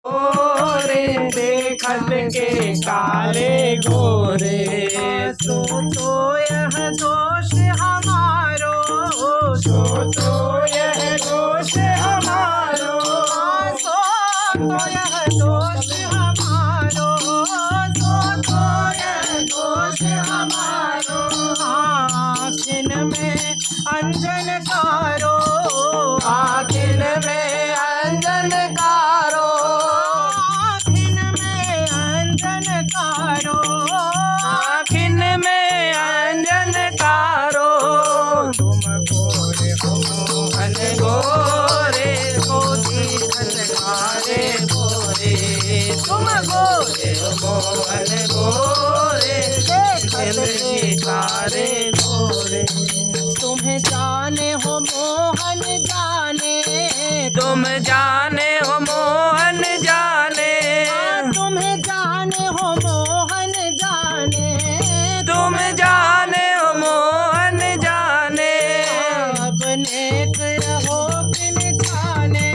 गोरे देखत के काले गोरे। सो तो यह दोष हमारो, सो तो यह दोष हमारो, सो तो यह दोष हमारो, सो तो यह दोष हमारो। आँखिन में अंजन कारो, आँखिन में अंजन कारो, आँखिन में अंजन कारो। आँखिन में अंजन कारो। तुम गोरे हो मोहन गोरे को देखत कारे गोरे। तुम गोरे हो मोहन गोरे देखत के कारे गोरे। तुम्हें जाने हो मोहन जाने, तुम जाने हो मोहन जाने, तुम्हें जाने हो मोहन जाने। तुम जाने हो मोहन जाने। अब नेक रहो किन जाने,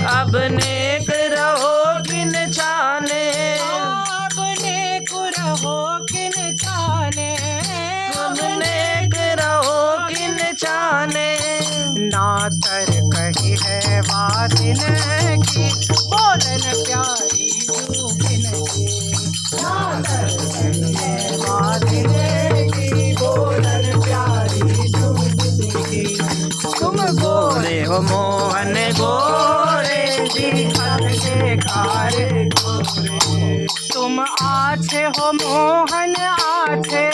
अब नेक रहो किन जाने, अब नेक रहो किन जाने। अब नेक रहो किन जाने। नातर कही है वादिन की, बोलन प्यारी जुबिन की। नातर कही है वादिन की, बोलन प्यारी जुबिन की। तुम गोरे हो मोहन गोरे दिखत के कारे गोरे। तुम आछे हो मोहन आछे,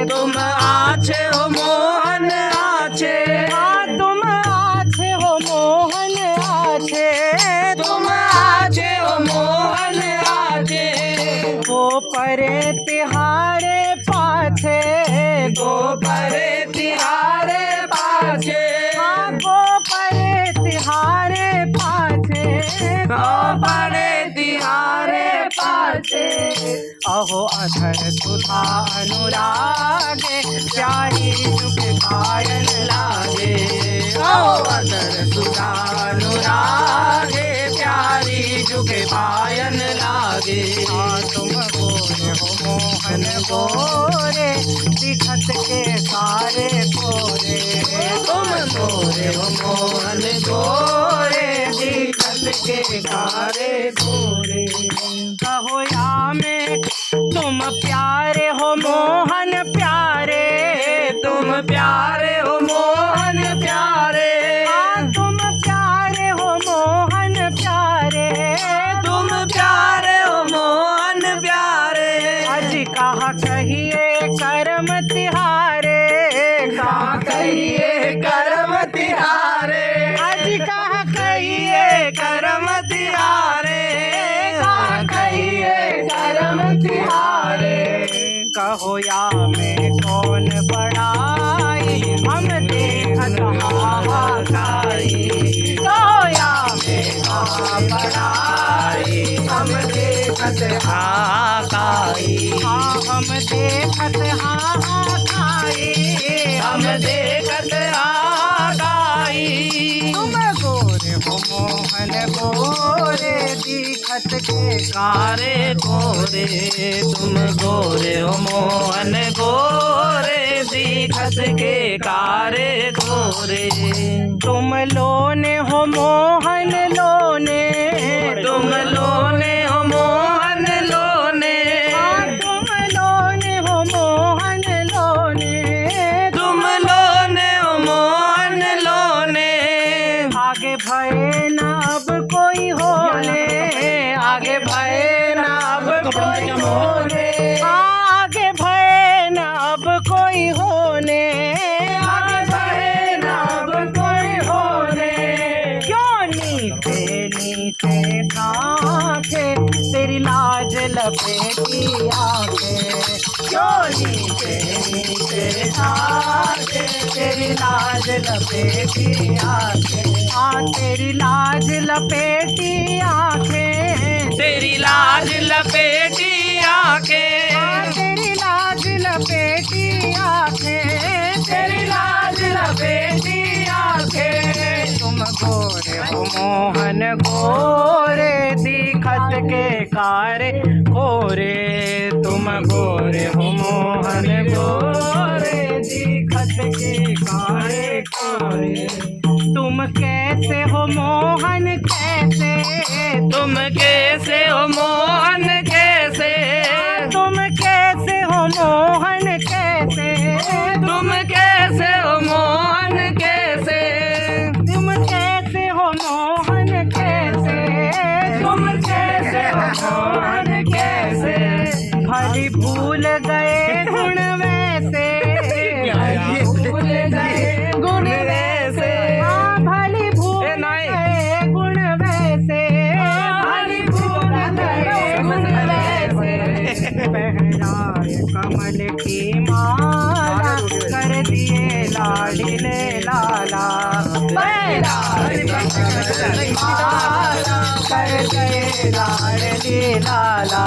तुम आछे हो मोहन आछे, तुम आछे हो मोहन आछे। तुम आछे हो मोहन आछे। वो परे तिहारे पाछे, गो परे तिहारे पाछे, वो परे तिहारे पाछे। गो परे तिहारे पाछे। अहो अधर सुधा अनुरागे, प्यारी जुग पायन लागे। ओ अदर सुधा अनुरागे, प्यारी जुग पायन लागे। तुम गोरे हो मोहन गोरे, दिखत के सारे गोरे। तुम गोरे हो मोहन गोरे दिखत के कारे गोरे। कहो या में तुम प्यारे हो मोहन प्यारे, तुम प्यारे हो मोहन प्यारे, तुम प्यारे हो मोहन प्यारे। तुम प्यारे हो मोहन प्यारे। अज कहा कहिए करम तिहारे, कहा कहिए करम तिहारे, अज कहा कहिए करम तिहारे, कहा कहिए करम तिहारे। कहो या में कौन बड़ाई, हम देखत हाहाकारी। कहो या में कहा बड़ाई, हम देखत हाहाकारी। हम देखत हाहाकारी। हम देखत हाहाकारी। तुम गोरे हो मोहन गोरे, दिखत के कारे गोरे। तुम गोरे हो मोहन गोरे दिखत के कारे गोरे। तुम लोने हो मोहन लोने, तुम लोने हो मोहन लोने, तुम लोने हो मोहन लोने। तुम लोने हो मोहन लोने। आगे भये न अब कोई होने, आगे भय न अब कोई होने, आगे भये न अब कोई होने। आगे भय न अब कोई होने। क्यों नीचे नीचे आंखें, तेरी लाज लपेटी आंखें। क्यों नीचे नीचे आंखें, तेरी लाज लपेटी आंखें। तेरी लाज लपेटी आंखें, तेरी लाज लपेटी आंखें, तेरी लाज लपेटी आंखें। तेरी लाज लपेटी आंखें। तुम गोरे हो मोहन गोरे, दिखत के कारे कोरे, तुम गोरे हो मोहन गोरे जी खत के कारे कोरे। तुम कैसे हो मोहन कैसे, तुम कैसे हो मोहन कैसे, तुम कैसे हो मोहन कैसे, तुम कैसे हो मोहन कैसे, तुम कैसे हो मोहन कैसे, तुम कैसे हो मोहन कैसे। भली भूल गए गुण वैसे, भूल गए गुण वैसे, हाँ भली भूल गए गुण वैसे, भली भूल गए गुण वैसे। पहनाए कमल की माला कर दिए लाडिले लाला, पहनाए कमल की माला कर गए लाडली लाला,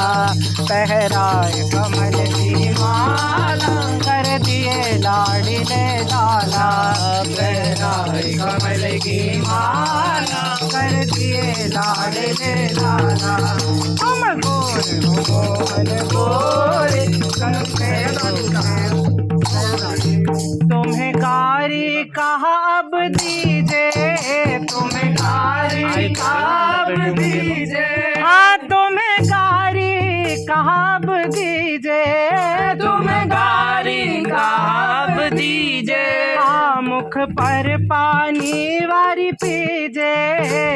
पहराए कमल की माला कर दिए लाडिले लाला, पहनाए कमल की माला कर दिए लाडले लाला। तुम गोर हो मोहन गोरे, तुम्हें कारी कहा अब दीजिए, तुम्हें कारी कहा अब दीजिए, हाँ तुम्हें कारी कहा अब दीजिए, तुम्हें गारी गाब दीजे, हाँ मुख पर पानी वारी पीजे,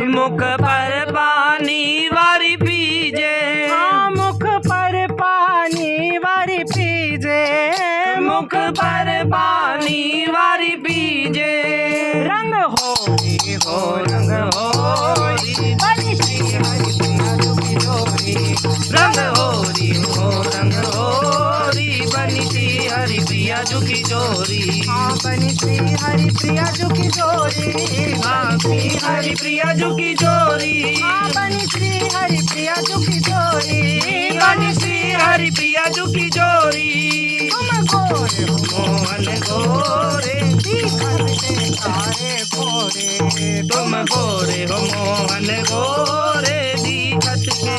मुख पर पानी वारी पीजे, हाँ मुख पर पानी वारी पीजे, मुख पर पानी वारी पीजे। रंग होरी हो रंग होरी, बनी श्री हरि प्रिया दुखी जोरी, रंग होरी हो रंग होरी, बनी सी हरि प्रिया झुकी जोरी, हाँ बनी श्री हरि प्रिया दुखी जोरी, हाँ श्री हरि प्रिया झुकी जोरी, हाँ बनी श्री हरि प्रिया दुखी जोरी, बनी श्री हरि प्रिया झुकी जोरी। तुम गोरे हो मोहन गोरे, दीखत के कारे कोरे, तुम गोरे हो मोहन गोरे, दीखत के